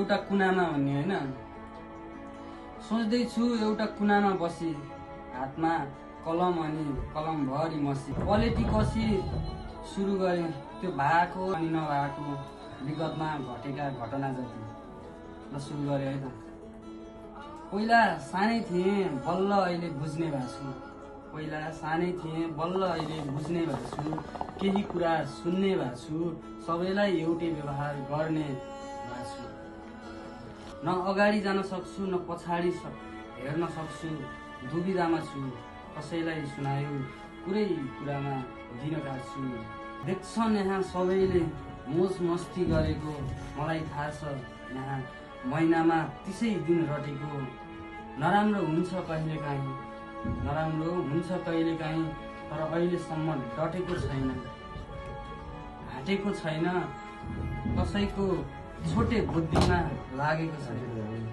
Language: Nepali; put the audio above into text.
एउटा कुनामा भन्ने होइन। सोच्दैछु एउटा कुनामा बसी, हातमा कलम अनि कलमभरि मसी, पलेटी कसी सुरु गरेँ त्यो भएको अनि नभएको विगतमा घटेका घटना जति। ल सुरु गरेँ है त। पहिला सानै थिएँ बल्ल अहिले बुझ्ने भएको छु, पहिला सानै थिएँ बल्ल अहिले बुझ्ने भएको छु, केही कुरा सुन्ने भएको छु, सबैलाई एउटै व्यवहार गर्ने भएको छु। न अगाडि जान सक्छु न पछाडि हेर्न सक्छु, दुविधामा छु, कसैलाई सुनायो कुरै कुरामा दिन काट्छु। देख्छन् यहाँ सबैले मोज मस्ती गरेको, मलाई थाहा छ यहाँ महिनामा 30 दिन रटेको। नराम्रो हुन्छ कहिलेकाहीँ, नराम्रो हुन्छ कहिलेकाहीँ, तर अहिलेसम्म डटेको छैन, हाँटेको छैन, कसैको छोटे बुद्धिमा लागेको छैन।